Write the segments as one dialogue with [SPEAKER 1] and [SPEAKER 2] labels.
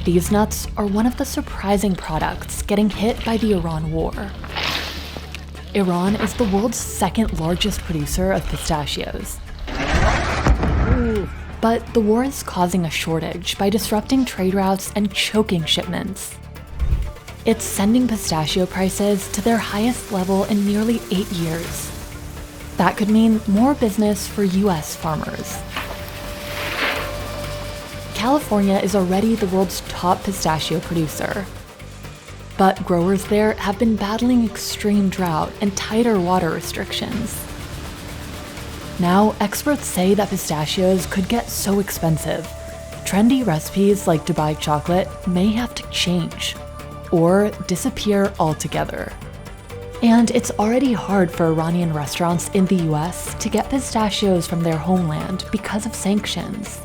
[SPEAKER 1] These nuts are one of the surprising products getting hit by the Iran war. Iran is the world's second largest producer of pistachios. But the war is causing a shortage by disrupting trade routes and choking shipments. It's sending pistachio prices to their highest level in nearly 8 years. That could mean more business for US farmers. California is already the world's top pistachio producer. But growers there have been battling extreme drought and tighter water restrictions. Now, experts say that pistachios could get so expensive, trendy recipes like Dubai chocolate may have to change or disappear altogether. And it's already hard for Iranian restaurants in the US to get pistachios from their homeland because of sanctions.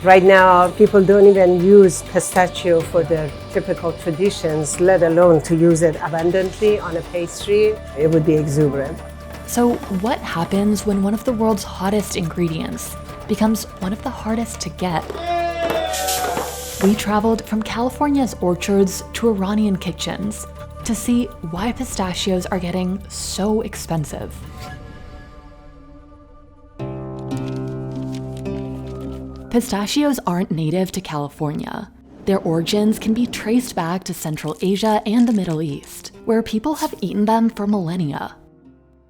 [SPEAKER 2] Right now, people don't even use pistachio for their typical traditions, let alone to use it abundantly on a pastry. It would be exuberant.
[SPEAKER 1] So what happens when one of the world's hottest ingredients becomes one of the hardest to get? We traveled from California's orchards to Iranian kitchens to see why pistachios are getting so expensive. Pistachios aren't native to California. Their origins can be traced back to Central Asia and the Middle East, where people have eaten them for millennia.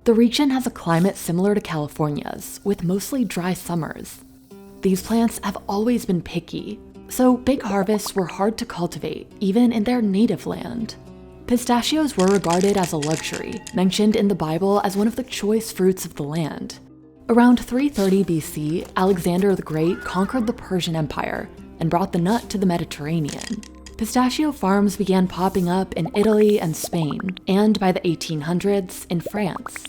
[SPEAKER 1] The region has a climate similar to California's, with mostly dry summers. These plants have always been picky, so big harvests were hard to cultivate, even in their native land. Pistachios were regarded as a luxury, mentioned in the Bible as one of the choice fruits of the land. Around 330 BC, Alexander the Great conquered the Persian Empire and brought the nut to the Mediterranean. Pistachio farms began popping up in Italy and Spain, and by the 1800s in France.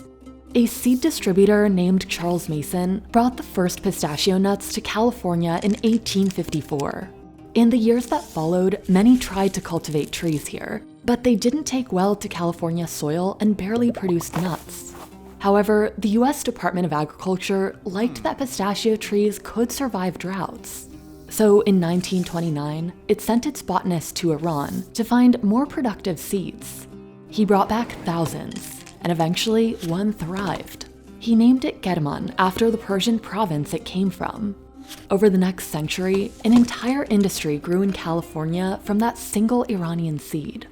[SPEAKER 1] A seed distributor named Charles Mason brought the first pistachio nuts to California in 1854. In the years that followed, many tried to cultivate trees here, but they didn't take well to California soil and barely produced nuts. However, the US Department of Agriculture liked that pistachio trees could survive droughts. So in 1929, it sent its botanist to Iran to find more productive seeds. He brought back thousands, and eventually one thrived. He named it Gedman after the Persian province it came from. Over the next century, an entire industry grew in California from that single Iranian seed.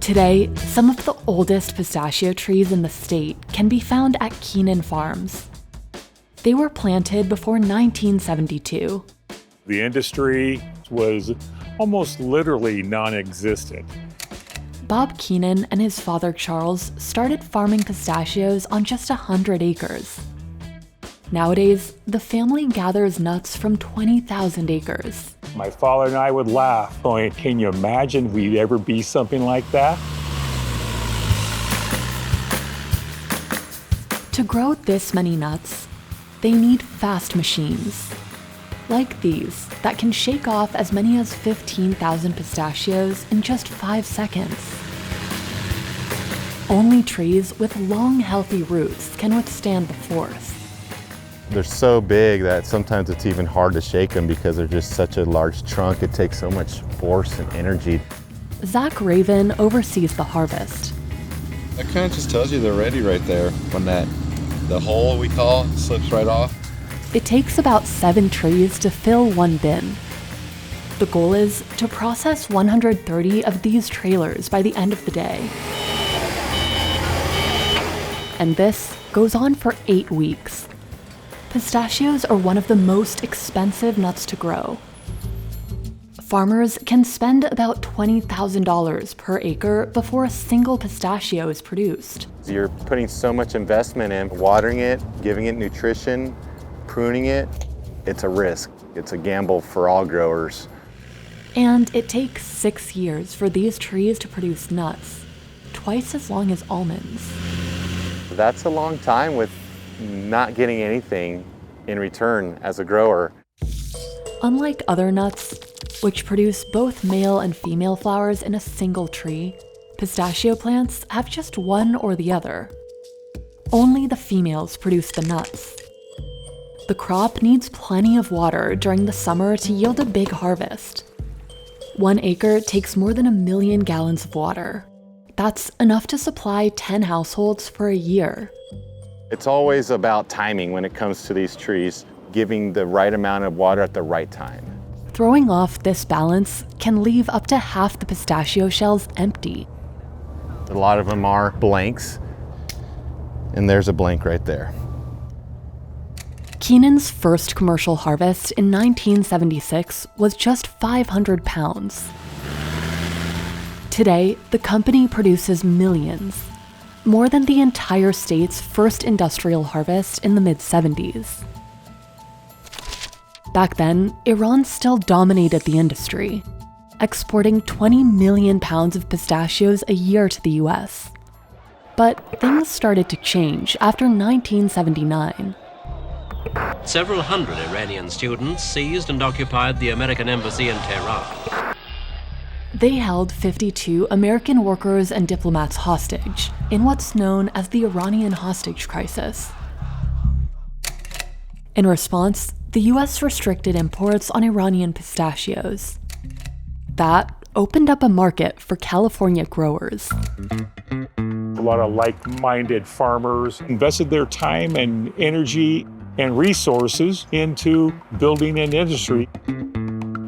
[SPEAKER 1] Today, some of the oldest pistachio trees in the state can be found at Keenan farms. They were planted before 1972.
[SPEAKER 3] The industry was almost literally non-existent.
[SPEAKER 1] Bob Keenan and his father Charles started farming pistachios on just 100 acres. Nowadays, the family gathers nuts from 20,000 acres.
[SPEAKER 3] My father and I would laugh, going, can you imagine we'd ever be something like that?
[SPEAKER 1] To grow this many nuts, they need fast machines. Like these, that can shake off as many as 15,000 pistachios in just 5 seconds. Only trees with long, healthy roots can withstand the force.
[SPEAKER 4] They're so big that sometimes it's even hard to shake them because they're just such a large trunk. It takes so much force and energy.
[SPEAKER 1] Zach Raven oversees the harvest.
[SPEAKER 5] That kind of just tells you they're ready right there when the hole we call slips right off.
[SPEAKER 1] It takes about 7 trees to fill one bin. The goal is to process 130 of these trailers by the end of the day. And this goes on for 8 weeks. Pistachios are one of the most expensive nuts to grow. Farmers can spend about $20,000 per acre before a single pistachio is produced.
[SPEAKER 4] You're putting so much investment in watering it, giving it nutrition, pruning it. It's a risk. It's a gamble for all growers.
[SPEAKER 1] And it takes 6 years for these trees to produce nuts, twice as long as almonds.
[SPEAKER 4] That's a long time with not getting anything in return as a grower.
[SPEAKER 1] Unlike other nuts, which produce both male and female flowers in a single tree, pistachio plants have just one or the other. Only the females produce the nuts. the crop needs plenty of water during the summer to yield a big harvest. 1 acre takes more than 1 million gallons of water. That's enough to supply 10 households for a year.
[SPEAKER 4] It's always about timing when it comes to these trees, giving the right amount of water at the right time.
[SPEAKER 1] Throwing off this balance can leave up to half the pistachio shells empty.
[SPEAKER 4] A lot of them are blanks, and there's a blank right there.
[SPEAKER 1] Keenan's first commercial harvest in 1976 was just 500 pounds. Today, the company produces millions, more than the entire state's first industrial harvest in the mid-70s. Back then, Iran still dominated the industry, exporting 20 million pounds of pistachios a year to the US. But things started to change after 1979.
[SPEAKER 6] Several hundred Iranian students seized and occupied the American embassy in Tehran.
[SPEAKER 1] They held 52 American workers and diplomats hostage in what's known as the Iranian hostage crisis. In response, the US restricted imports on Iranian pistachios. That opened up a market for California growers.
[SPEAKER 3] A lot of like-minded farmers invested their time and energy and resources into building an industry.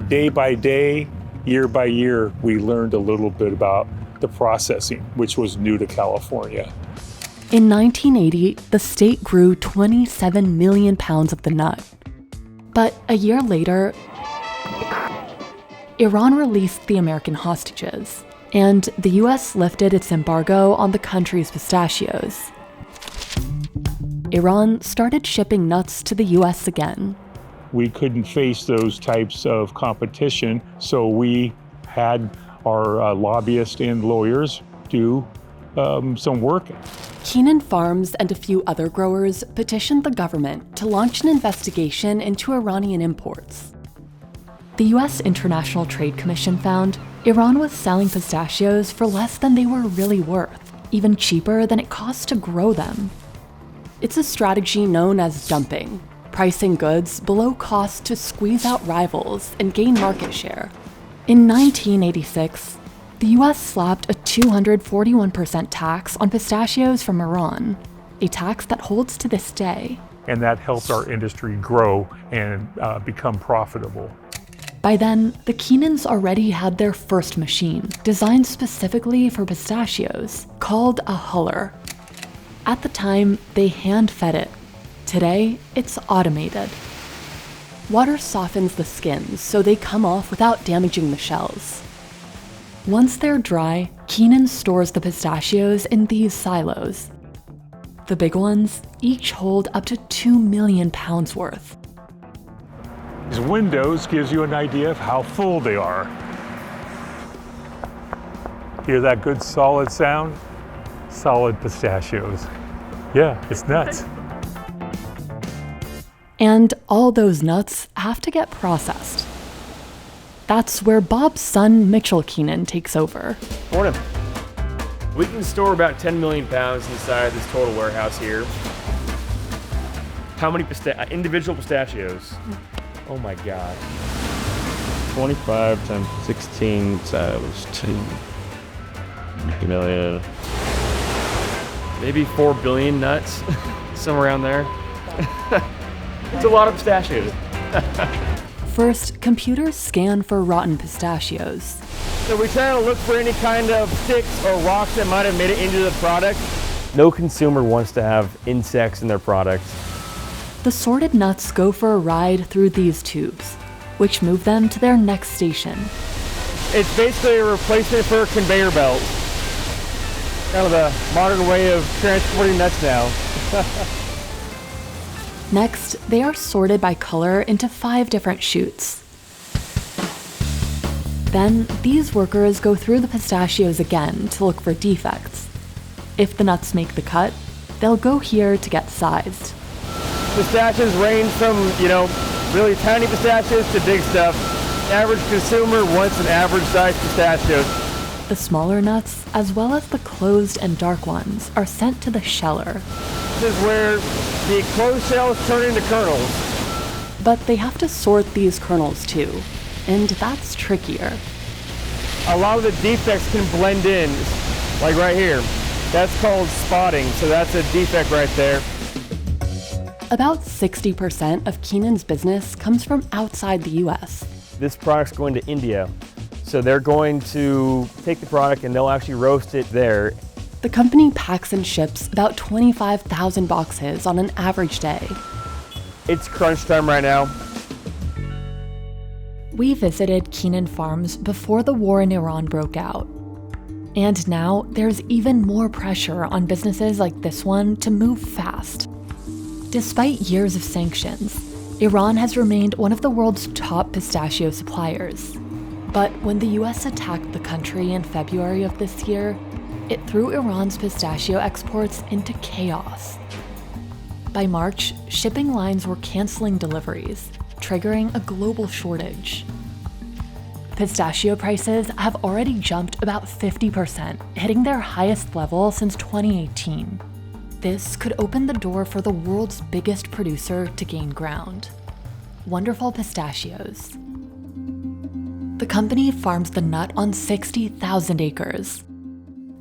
[SPEAKER 3] Day by day, year by year, we learned a little bit about the processing, which was new to California.
[SPEAKER 1] In 1980, the state grew 27 million pounds of the nut. But a year later, Iran released the American hostages, and the US lifted its embargo on the country's pistachios. Iran started shipping nuts to the US again.
[SPEAKER 3] We couldn't face those types of competition, so we had our lobbyists and lawyers do some work.
[SPEAKER 1] Keenan Farms and a few other growers petitioned the government to launch an investigation into Iranian imports. The US International Trade Commission found Iran was selling pistachios for less than they were really worth, even cheaper than it cost to grow them. It's a strategy known as dumping, pricing goods below cost to squeeze out rivals and gain market share. In 1986, the US slapped a 241% tax on pistachios from Iran, a tax that holds to this day.
[SPEAKER 3] And that helped our industry grow and become profitable.
[SPEAKER 1] By then, the Keenans already had their first machine, designed specifically for pistachios, called a huller. At the time, they hand-fed it. Today, it's automated. Water softens the skins so they come off without damaging the shells. Once they're dry, Keenan stores the pistachios in these silos. The big ones each hold up to 2 million pounds worth.
[SPEAKER 3] These windows gives you an idea of how full they are. Hear that good solid sound? Solid pistachios. Yeah, it's nuts.
[SPEAKER 1] And all those nuts have to get processed. That's where Bob's son, Mitchell Keenan, takes over.
[SPEAKER 7] Morning. We can store about 10 million pounds inside this total warehouse here. How many individual pistachios? Oh my God.
[SPEAKER 8] 25 times 16, so that was 2 million.
[SPEAKER 7] Maybe 4 billion nuts, somewhere around there. It's a lot of pistachios.
[SPEAKER 1] First, computers scan for rotten pistachios.
[SPEAKER 7] So we try to look for any kind of sticks or rocks that might have made it into the product. No consumer wants to have insects in their product.
[SPEAKER 1] The sorted nuts go for a ride through these tubes, which move them to their next station.
[SPEAKER 7] It's basically a replacement for a conveyor belt. Kind of the modern way of transporting nuts now.
[SPEAKER 1] Next, they are sorted by color into 5 different chutes. Then, these workers go through the pistachios again to look for defects. If the nuts make the cut, they'll go here to get sized.
[SPEAKER 7] Pistachios range from, really tiny pistachios to big stuff. The average consumer wants an average-sized pistachio.
[SPEAKER 1] The smaller nuts, as well as the closed and dark ones, are sent to the sheller.
[SPEAKER 7] This is where the closed shells turn into kernels.
[SPEAKER 1] But they have to sort these kernels too, and that's trickier.
[SPEAKER 7] A lot of the defects can blend in, like right here. That's called spotting, so that's a defect right there.
[SPEAKER 1] About 60% of Keenan's business comes from outside the US.
[SPEAKER 7] This product's going to India. So they're going to take the product and they'll actually roast it there.
[SPEAKER 1] The company packs and ships about 25,000 boxes on an average day.
[SPEAKER 7] It's crunch time right now.
[SPEAKER 1] We visited Keenan Farms before the war in Iran broke out. And now there's even more pressure on businesses like this one to move fast. Despite years of sanctions, Iran has remained one of the world's top pistachio suppliers. But when the US attacked the country in February of this year, it threw Iran's pistachio exports into chaos. By March, shipping lines were canceling deliveries, triggering a global shortage. Pistachio prices have already jumped about 50%, hitting their highest level since 2018. This could open the door for the world's biggest producer to gain ground: Wonderful Pistachios. The company farms the nut on 60,000 acres,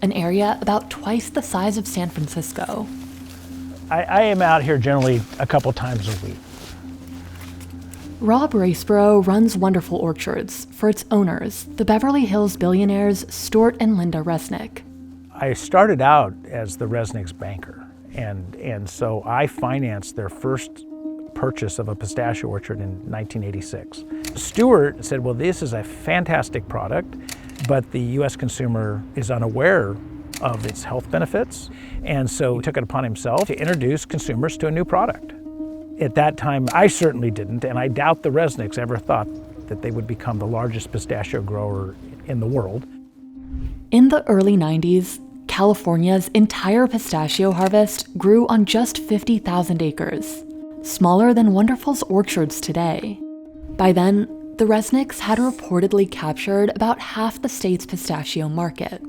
[SPEAKER 1] an area about twice the size of San Francisco.
[SPEAKER 9] I am out here generally a couple times a week.
[SPEAKER 1] Rob Raceborough runs Wonderful Orchards for its owners, the Beverly Hills billionaires Stuart and Linda Resnick.
[SPEAKER 9] I started out as the Resnick's banker, and so I financed their first purchase of a pistachio orchard in 1986. Stuart said, well, this is a fantastic product, but the U.S. consumer is unaware of its health benefits, and so he took it upon himself to introduce consumers to a new product. At that time, I certainly didn't, and I doubt the Resnicks ever thought that they would become the largest pistachio grower in the world.
[SPEAKER 1] In the early 90s, California's entire pistachio harvest grew on just 50,000 acres, smaller than Wonderful's orchards today. By then, the Resnicks had reportedly captured about half the state's pistachio market.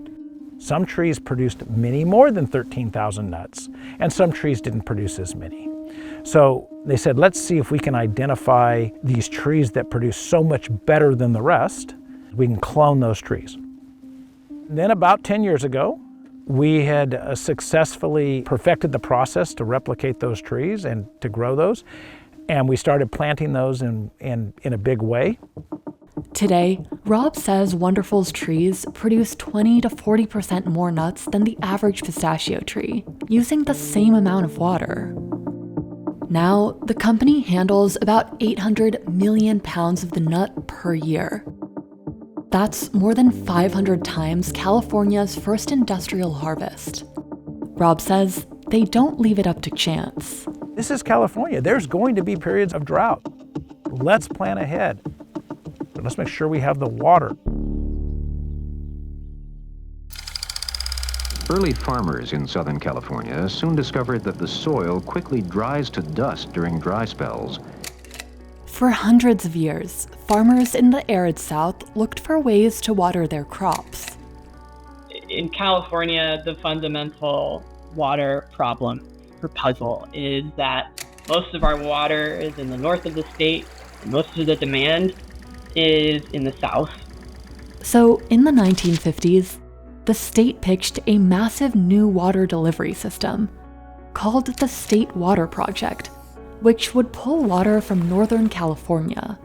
[SPEAKER 9] Some trees produced many more than 13,000 nuts, and some trees didn't produce as many. So they said, let's see if we can identify these trees that produce so much better than the rest. We can clone those trees. Then about 10 years ago, we had successfully perfected the process to replicate those trees and to grow those. And we started planting those in a big way.
[SPEAKER 1] Today, Rob says Wonderful's trees produce 20 to 40% more nuts than the average pistachio tree, using the same amount of water. Now, the company handles about 800 million pounds of the nut per year. That's more than 500 times California's first industrial harvest. Rob says they don't leave it up to chance.
[SPEAKER 9] This is California. There's going to be periods of drought. Let's plan ahead. But let's make sure we have the water.
[SPEAKER 10] Early farmers in Southern California soon discovered that the soil quickly dries to dust during dry spells.
[SPEAKER 1] For hundreds of years, farmers in the arid South looked for ways to water their crops.
[SPEAKER 11] In California, the fundamental water problem or puzzle is that most of our water is in the north of the state, and most of the demand is in the south.
[SPEAKER 1] So in the 1950s, the state pitched a massive new water delivery system called the State Water Project, which would pull water from Northern California.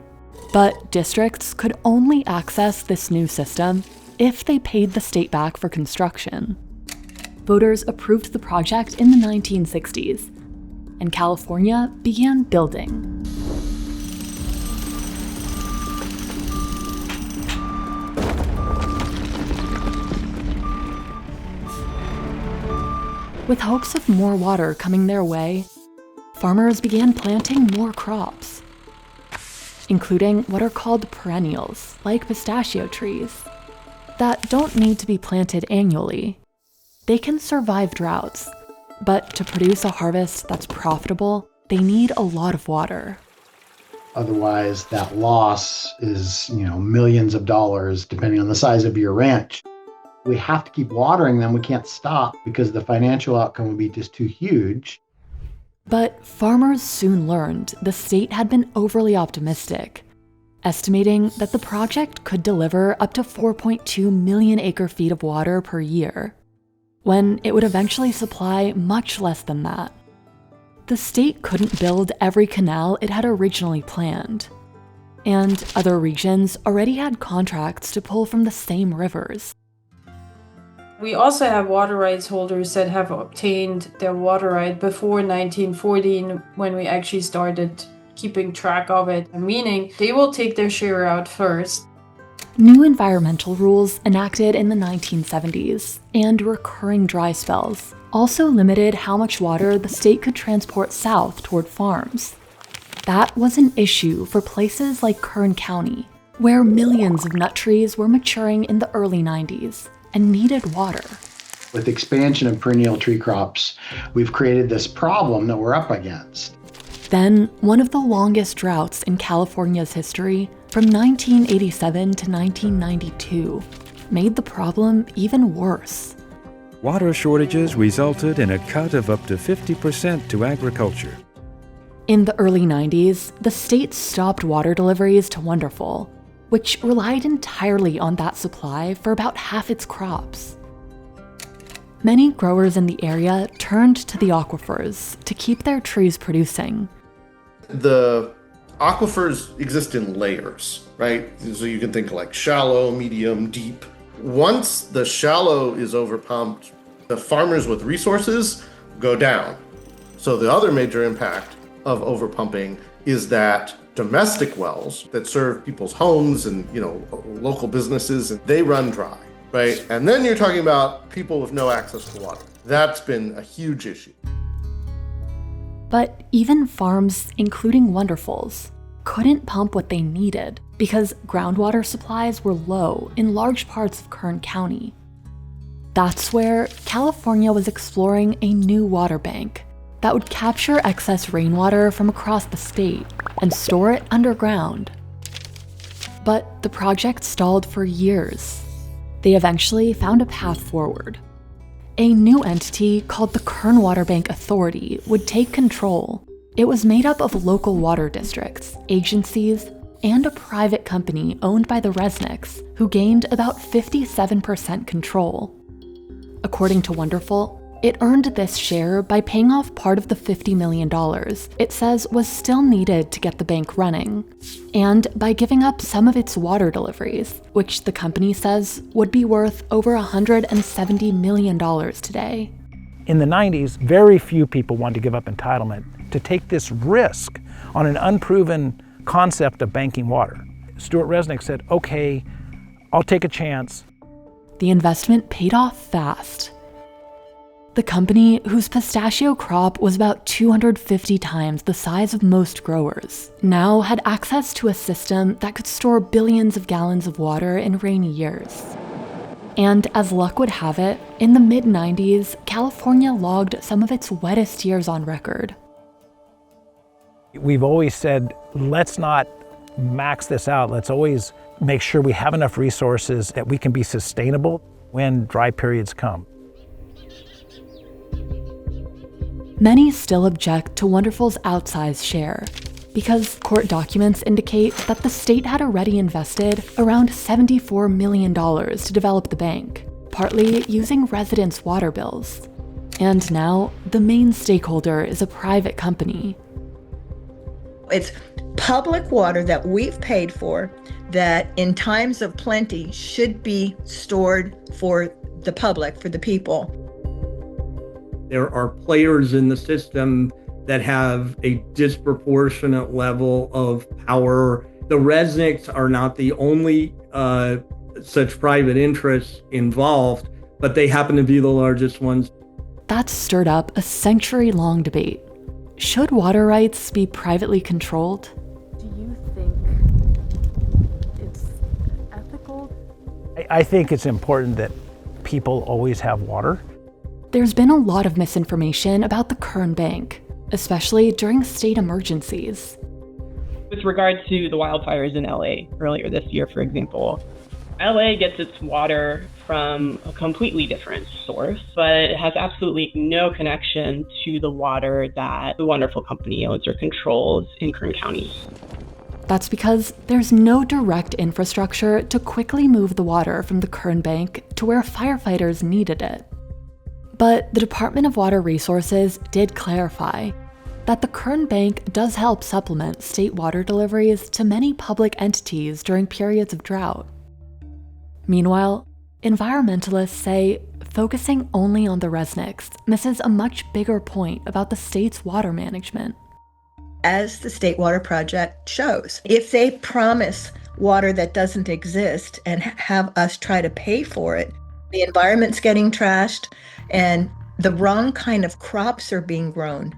[SPEAKER 1] But districts could only access this new system if they paid the state back for construction. Voters approved the project in the 1960s, and California began building. With hopes of more water coming their way, farmers began planting more crops, including what are called perennials, like pistachio trees, that don't need to be planted annually. They can survive droughts, but to produce a harvest that's profitable, they need a lot of water.
[SPEAKER 12] Otherwise, that loss is, millions of dollars, depending on the size of your ranch. We have to keep watering them. We can't stop because the financial outcome would be just too huge.
[SPEAKER 1] But farmers soon learned the state had been overly optimistic, estimating that the project could deliver up to 4.2 million acre-feet of water per year, when it would eventually supply much less than that. The state couldn't build every canal it had originally planned, and other regions already had contracts to pull from the same rivers.
[SPEAKER 13] We also have water rights holders that have obtained their water right before 1914, when we actually started keeping track of it, meaning they will take their share out first.
[SPEAKER 1] New environmental rules enacted in the 1970s and recurring dry spells also limited how much water the state could transport south toward farms. That was an issue for places like Kern County, where millions of nut trees were maturing in the early 90s and needed water.
[SPEAKER 12] With expansion of perennial tree crops, we've created this problem that we're up against.
[SPEAKER 1] Then, one of the longest droughts in California's history, from 1987 to 1992, made the problem even worse.
[SPEAKER 14] Water shortages resulted in a cut of up to 50% to agriculture.
[SPEAKER 1] In the early 90s, the state stopped water deliveries to Wonderful, which relied entirely on that supply for about half its crops. Many growers in the area turned to the aquifers to keep their trees producing.
[SPEAKER 15] The aquifers exist in layers, right? So you can think like shallow, medium, deep. Once the shallow is overpumped, the farmers with resources go down. So the other major impact of overpumping is that domestic wells that serve people's homes and, local businesses, and they run dry, right? And then you're talking about people with no access to water. That's been a huge issue.
[SPEAKER 1] But even farms, including Wonderful's, couldn't pump what they needed because groundwater supplies were low in large parts of Kern County. That's where California was exploring a new water bank that would capture excess rainwater from across the state and store it underground. But the project stalled for years. They eventually found a path forward. A new entity called the Kern Water Bank Authority would take control. It was made up of local water districts, agencies, and a private company owned by the Resnicks, who gained about 57% control. According to Wonderful, it earned this share by paying off part of the $50 million it says was still needed to get the bank running, and by giving up some of its water deliveries, which the company says would be worth over $170 million today.
[SPEAKER 9] In the 90s, very few people wanted to give up entitlement to take this risk on an unproven concept of banking water. Stuart Resnick said, okay, I'll take a chance.
[SPEAKER 1] The investment paid off fast. The company, whose pistachio crop was about 250 times the size of most growers, now had access to a system that could store billions of gallons of water in rainy years. And as luck would have it, in the mid-90s, California logged some of its wettest years on record.
[SPEAKER 9] We've always said, let's not max this out. Let's always make sure we have enough resources that we can be sustainable when dry periods come.
[SPEAKER 1] Many still object to Wonderful's outsized share, because court documents indicate that the state had already invested around $74 million to develop the bank, partly using residents' water bills. And now, the main stakeholder is a private company.
[SPEAKER 16] It's public water that we've paid for that in times of plenty should be stored for the public, for the people.
[SPEAKER 17] There are players in the system that have a disproportionate level of power. The Resnicks are not the only such private interests involved, but they happen to be the largest ones.
[SPEAKER 1] That's stirred up a century-long debate. Should water rights be privately controlled?
[SPEAKER 13] Do you think it's ethical?
[SPEAKER 9] I think it's important that people always have water.
[SPEAKER 1] There's been a lot of misinformation about the Kern Bank, especially during state emergencies.
[SPEAKER 11] With regard to the wildfires in LA earlier this year, for example, LA gets its water from a completely different source, but it has absolutely no connection to the water that the wonderful company owns or controls in Kern County.
[SPEAKER 1] That's because there's no direct infrastructure to quickly move the water from the Kern Bank to where firefighters needed it. But the Department of Water Resources did clarify that the Kern Bank does help supplement state water deliveries to many public entities during periods of drought. Meanwhile, environmentalists say focusing only on the Resnicks misses a much bigger point about the state's water management.
[SPEAKER 16] As the State Water Project shows, if they promise water that doesn't exist and have us try to pay for it, the environment's getting trashed and the wrong kind of crops are being grown,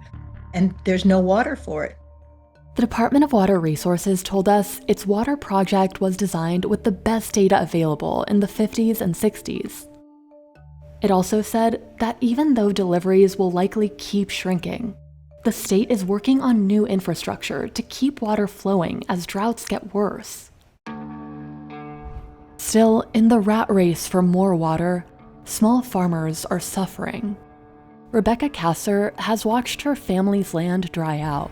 [SPEAKER 16] and there's no water for it.
[SPEAKER 1] The Department of Water Resources told us its water project was designed with the best data available in the 50s and 60s. It also said that even though deliveries will likely keep shrinking, the state is working on new infrastructure to keep water flowing as droughts get worse. Still, in the rat race for more water, small farmers are suffering. Rebecca Kasser has watched her family's land dry out.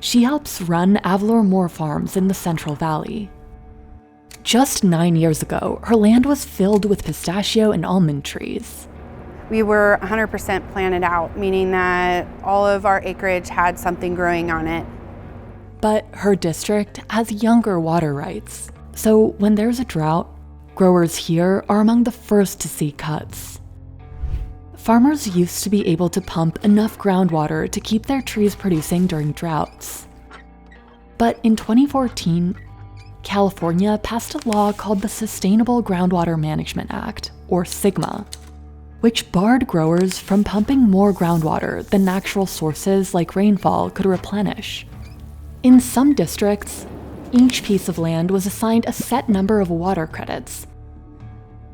[SPEAKER 1] She helps run Avalor Moor Farms in the Central Valley. Just 9 years ago, her land was filled with pistachio and almond trees.
[SPEAKER 18] We were 100% planted out, meaning that all of our acreage had something growing on it.
[SPEAKER 1] But her district has younger water rights, so when there's a drought, growers here are among the first to see cuts. Farmers used to be able to pump enough groundwater to keep their trees producing during droughts. But in 2014, California passed a law called the Sustainable Groundwater Management Act, or SGMA, which barred growers from pumping more groundwater than natural sources like rainfall could replenish. In some districts, each piece of land was assigned a set number of water credits.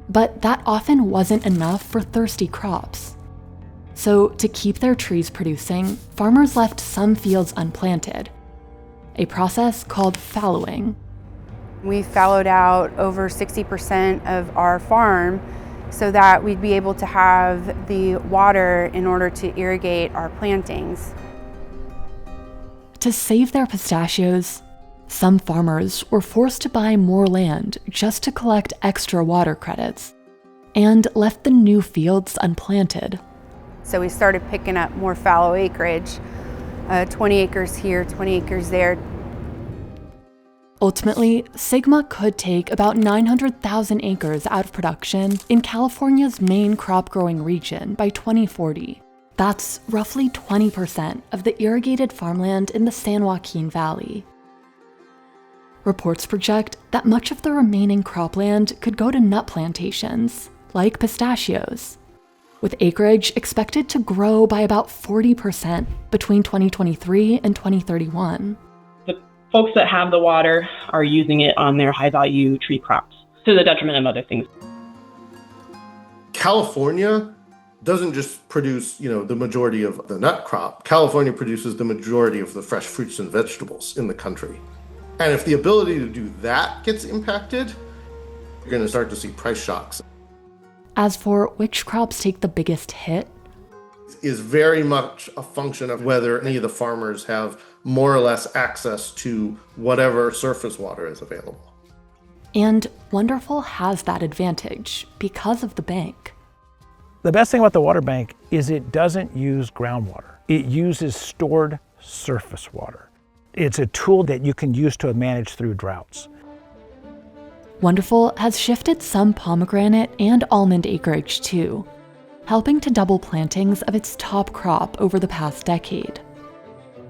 [SPEAKER 1] But that often wasn't enough for thirsty crops. So to keep their trees producing, farmers left some fields unplanted, a process called fallowing.
[SPEAKER 18] We fallowed out over 60% of our farm so that we'd be able to have the water in order to irrigate our plantings.
[SPEAKER 1] To save their pistachios, some farmers were forced to buy more land just to collect extra water credits, and left the new fields unplanted.
[SPEAKER 18] So we started picking up more fallow acreage, 20 acres here, 20 acres there.
[SPEAKER 1] Ultimately, SGMA could take about 900,000 acres out of production in California's main crop-growing region by 2040. That's roughly 20% of the irrigated farmland in the San Joaquin Valley. Reports project that much of the remaining cropland could go to nut plantations, like pistachios, with acreage expected to grow by about 40% between 2023 and 2031.
[SPEAKER 11] Folks that have the water are using it on their high-value tree crops to the detriment of other things.
[SPEAKER 15] California doesn't just produce, the majority of the nut crop. California produces the majority of the fresh fruits and vegetables in the country. And if the ability to do that gets impacted, you're going to start to see price shocks.
[SPEAKER 1] As for which crops take the biggest hit,
[SPEAKER 15] is very much a function of whether any of the farmers have more or less access to whatever surface water is available.
[SPEAKER 1] And Wonderful has that advantage because of the bank.
[SPEAKER 9] The best thing about the water bank is it doesn't use groundwater. It uses stored surface water. It's a tool that you can use to manage through droughts.
[SPEAKER 1] Wonderful has shifted some pomegranate and almond acreage too, helping to double plantings of its top crop over the past decade.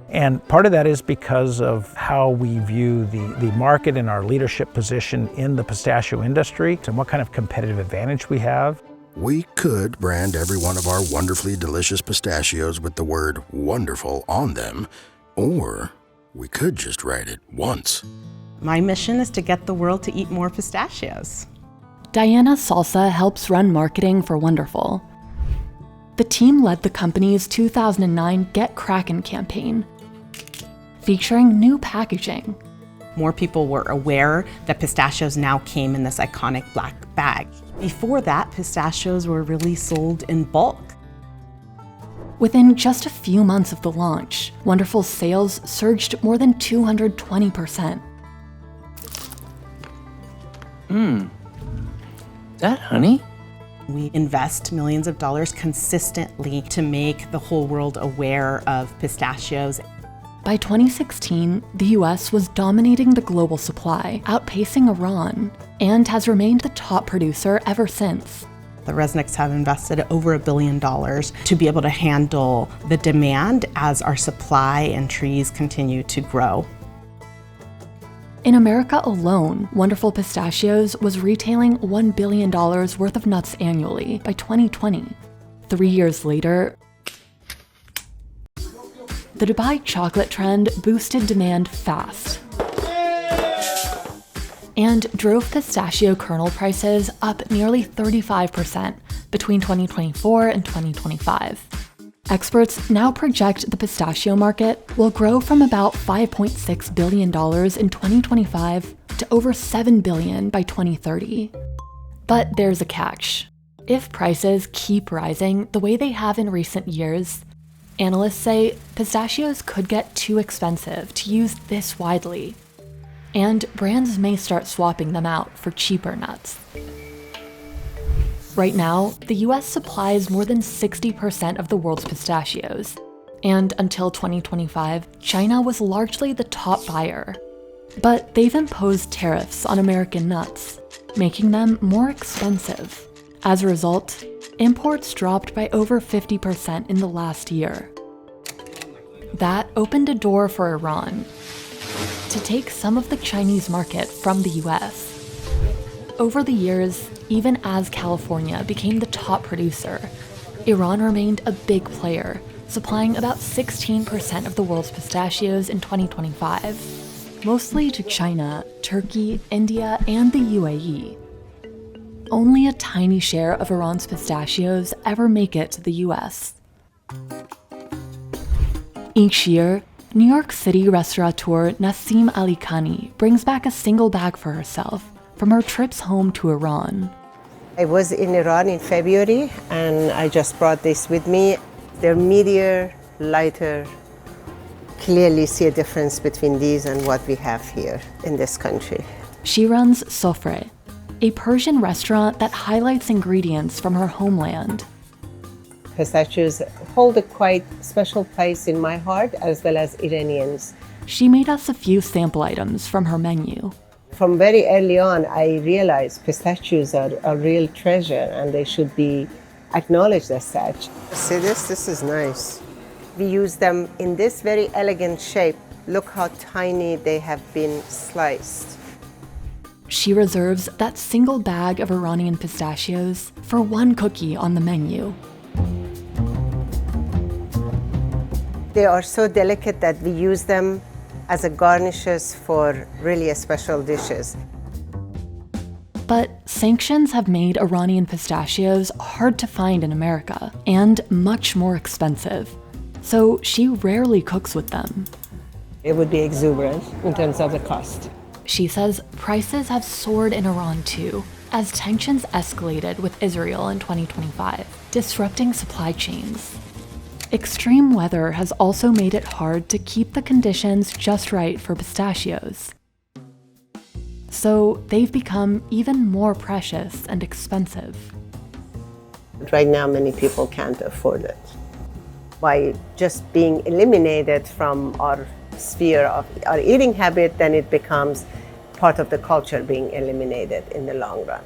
[SPEAKER 9] And part of that is because of how we view the market and our leadership position in the pistachio industry and what kind of competitive advantage we have.
[SPEAKER 19] We could brand every one of our wonderfully delicious pistachios with the word wonderful on them, or we could just write it once.
[SPEAKER 20] My mission is to get the world to eat more pistachios.
[SPEAKER 1] Diana Salsa helps run marketing for Wonderful. The team led the company's 2009 Get Crackin' campaign, featuring new packaging,
[SPEAKER 20] More people were aware that pistachios now came in this iconic black bag. Before that, pistachios were really sold in bulk.
[SPEAKER 1] Within just a few months of the launch, Wonderful's sales surged more than 220%.
[SPEAKER 21] That honey?
[SPEAKER 20] We invest millions of dollars consistently to make the whole world aware of pistachios.
[SPEAKER 1] By 2016, the US was dominating the global supply, outpacing Iran, and has remained the top producer ever since.
[SPEAKER 20] The Resnicks have invested over $1 billion to be able to handle the demand as our supply and trees continue to grow.
[SPEAKER 1] In America alone, Wonderful Pistachios was retailing $1 billion worth of nuts annually by 2020. 3 years later, the Dubai chocolate trend boosted demand fast and drove pistachio kernel prices up nearly 35% between 2024 and 2025. Experts now project the pistachio market will grow from about $5.6 billion in 2025 to over $7 billion by 2030. But there's a catch. If prices keep rising the way they have in recent years, analysts say pistachios could get too expensive to use this widely, and brands may start swapping them out for cheaper nuts. Right now, the US supplies more than 60% of the world's pistachios, and until 2025, China was largely the top buyer. But they've imposed tariffs on American nuts, making them more expensive. As a result, imports dropped by over 50% in the last year. That opened a door for Iran to take some of the Chinese market from the US. Over the years, even as California became the top producer, Iran remained a big player, supplying about 16% of the world's pistachios in 2025, mostly to China, Turkey, India, and the UAE. Only a tiny share of Iran's pistachios ever make it to the US. Each year, New York City restaurateur Nassim Ali Khani brings back a single bag for herself from her trips home to Iran.
[SPEAKER 2] I was in Iran in February and I just brought this with me. They're meatier, lighter. Clearly see a difference between these and what we have here in this country.
[SPEAKER 1] She runs Sofre, a Persian restaurant that highlights ingredients from her homeland.
[SPEAKER 2] Pistachios hold a quite special place in my heart as well as Iranians.
[SPEAKER 1] She made us a few sample items from her menu.
[SPEAKER 2] From very early on, I realized pistachios are a real treasure and they should be acknowledged as such. See this? This is nice. We use them in this very elegant shape. Look how tiny they have been sliced.
[SPEAKER 1] She reserves that single bag of Iranian pistachios for one cookie on the menu.
[SPEAKER 2] They are so delicate that we use them as a garnishes for really special dishes.
[SPEAKER 1] But sanctions have made Iranian pistachios hard to find in America and much more expensive. So she rarely cooks with them.
[SPEAKER 2] It would be exuberant in terms of the cost.
[SPEAKER 1] She says prices have soared in Iran too, as tensions escalated with Israel in 2025, disrupting supply chains. Extreme weather has also made it hard to keep the conditions just right for pistachios. So they've become even more precious and expensive.
[SPEAKER 2] Right now, many people can't afford it. By just being eliminated from our sphere of our eating habit, then it becomes part of the culture being eliminated in the long run.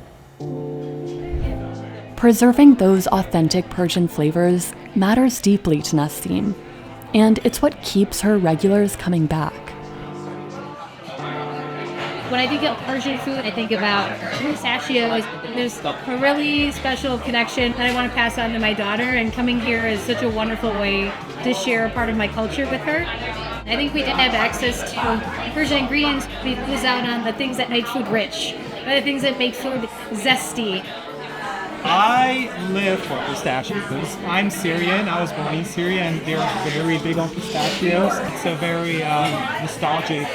[SPEAKER 1] Preserving those authentic Persian flavors matters deeply to Nassim, and it's what keeps her regulars coming back.
[SPEAKER 22] When I think of Persian food, I think about pistachios. There's a really special connection that I want to pass on to my daughter, and coming here is such a wonderful way to share a part of my culture with her. I think we didn't have access to Persian ingredients. We lose out on the things that make food rich, the things that make food zesty.
[SPEAKER 23] I live for pistachios. I'm Syrian. I was born in Syria, and they're very big on pistachios. It's a very nostalgic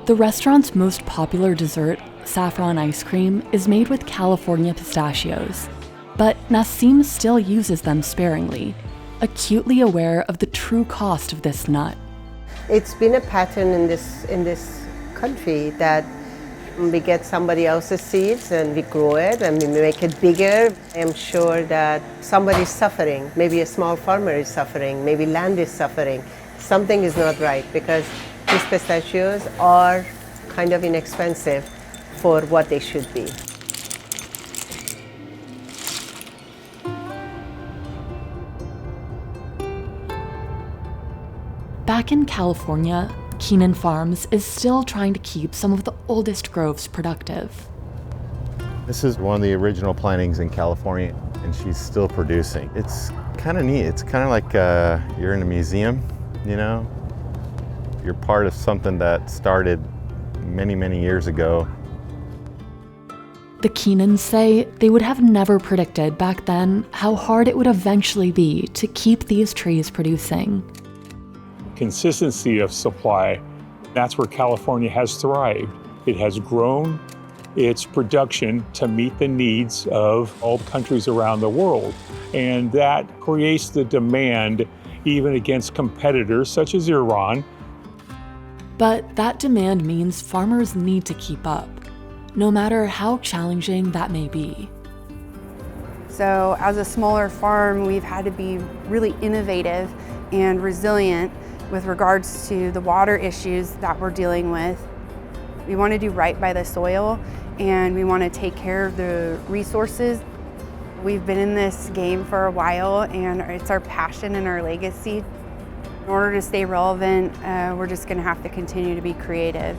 [SPEAKER 1] The restaurant's most popular dessert, saffron ice cream, is made with California pistachios. But Nassim still uses them sparingly, acutely aware of the true cost of this nut.
[SPEAKER 2] It's been a pattern in this country that we get somebody else's seeds and we grow it and we make it bigger. I'm sure that somebody's suffering. Maybe a small farmer is suffering. Maybe land is suffering. Something is not right because these pistachios are kind of inexpensive for what they should be.
[SPEAKER 1] Back in California, Keenan Farms is still trying to keep some of the oldest groves productive.
[SPEAKER 4] This is one of the original plantings in California, and she's still producing. It's kind of neat. It's kind of like you're in a museum, you know? You're part of something that started many, many years ago.
[SPEAKER 1] The Keenans say they would have never predicted back then how hard it would eventually be to keep these trees producing.
[SPEAKER 3] Consistency of supply, that's where California has thrived. It has grown its production to meet the needs of all countries around the world. And that creates the demand even against competitors such as Iran.
[SPEAKER 1] But that demand means farmers need to keep up, no matter how challenging that may be.
[SPEAKER 18] So as a smaller farm, we've had to be really innovative and resilient with regards to the water issues that we're dealing with. We want to do right by the soil and we want to take care of the resources. We've been in this game for a while and it's our passion and our legacy. In order to stay relevant, we're just going to have to continue to be creative.